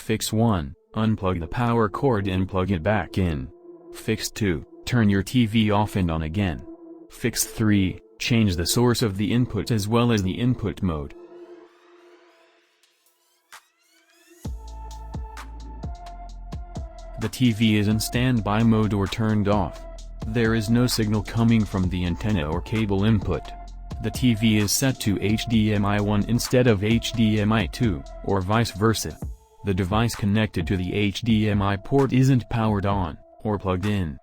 Fix 1. Unplug the power cord and plug it back in. Fix 2. Turn your TV off and on again. Fix 3. Change the source of the input as well as the input mode. The TV is in standby mode or turned off. There is no signal coming from the antenna or cable input. The TV is set to HDMI 1 instead of HDMI 2, or vice versa. The device connected to the HDMI port isn't powered on, or plugged in.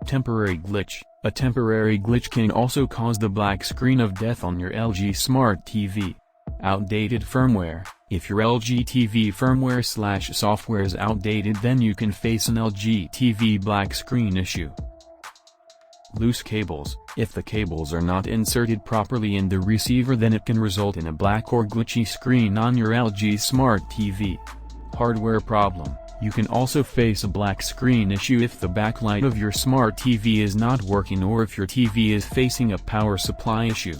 Temporary glitch. A temporary glitch can also cause the black screen of death on your LG Smart TV. Outdated firmware. If your LG TV firmware/software is outdated, then you can face an LG TV black screen issue. Loose cables. If the cables are not inserted properly in the receiver, then it can result in a black or glitchy screen on your LG Smart TV. Hardware problem. You can also face a black screen issue if the backlight of your Smart TV is not working or if your TV is facing a power supply issue.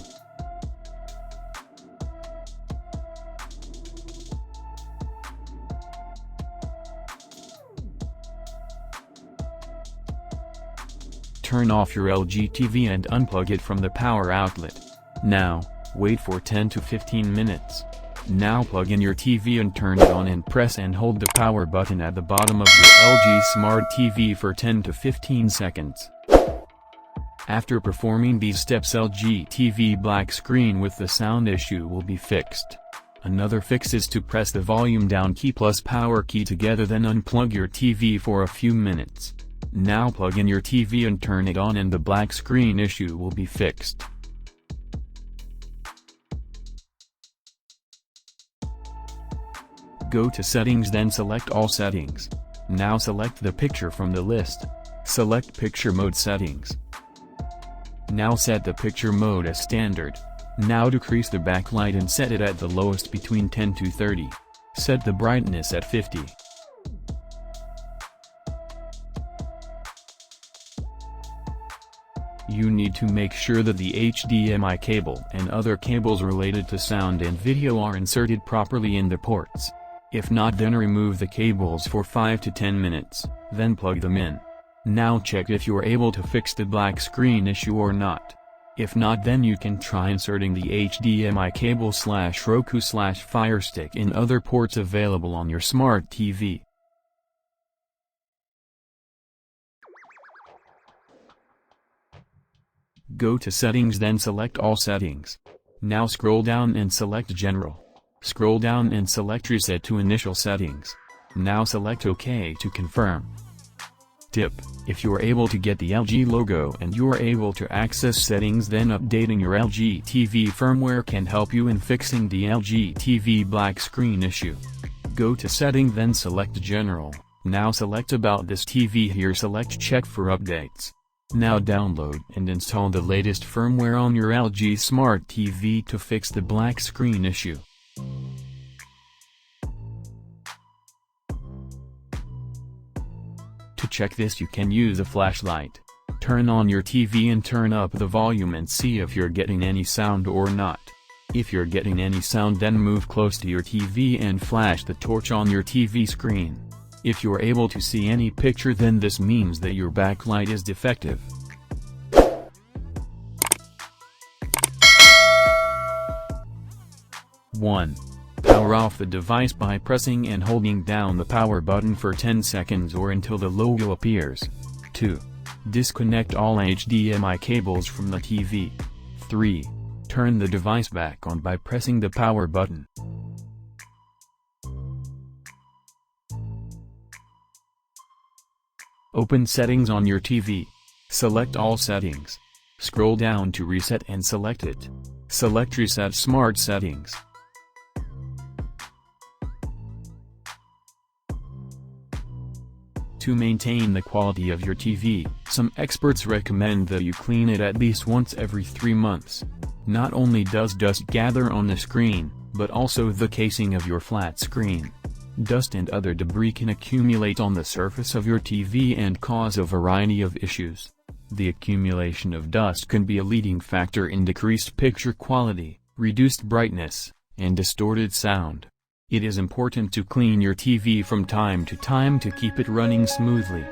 Turn off your LG TV and unplug it from the power outlet. Now, wait for 10 to 15 minutes. Now plug in your TV and turn it on and press and hold the power button at the bottom of your LG Smart TV for 10 to 15 seconds. After performing these steps, LG TV black screen with the sound issue will be fixed. Another fix is to press the volume down key plus power key together, then unplug your TV for a few minutes. Now plug in your TV and turn it on and the black screen issue will be fixed. Go to Settings, then select All Settings. Now select the picture from the list. Select Picture Mode Settings. Now set the picture mode as standard. Now decrease the backlight and set it at the lowest between 10 to 30. Set the brightness at 50. You need to make sure that the HDMI cable and other cables related to sound and video are inserted properly in the ports. If not, then remove the cables for 5 to 10 minutes, then plug them in. Now check if you are able to fix the black screen issue or not. If not, then you can try inserting the HDMI cable/Roku/Fire Stick in other ports available on your Smart TV. Go to Settings, then select All Settings. Now scroll down and select General. Scroll down and select Reset to Initial Settings. Now select OK to confirm. Tip: if you are able to get the LG logo and you are able to access settings, then updating your LG TV firmware can help you in fixing the LG TV black screen issue. Go to Setting, then select General. Now select About this TV. Here select Check for updates. Now download and install the latest firmware on your LG Smart TV to fix the black screen issue. To check this, you can use a flashlight. Turn on your TV and turn up the volume and see if you're getting any sound or not. If you're getting any sound, then move close to your TV and flash the torch on your TV screen. If you're able to see any picture, then this means that your backlight is defective. One. Power off the device by pressing and holding down the power button for 10 seconds or until the logo appears. 2. Disconnect all HDMI cables from the TV. 3. Turn the device back on by pressing the power button. Open Settings on your TV. Select All Settings. Scroll down to Reset and select it. Select Reset Smart Settings. To maintain the quality of your TV, some experts recommend that you clean it at least once every 3 months. Not only does dust gather on the screen, but also the casing of your flat screen. Dust and other debris can accumulate on the surface of your TV and cause a variety of issues. The accumulation of dust can be a leading factor in decreased picture quality, reduced brightness, and distorted sound. It is important to clean your TV from time to time to keep it running smoothly.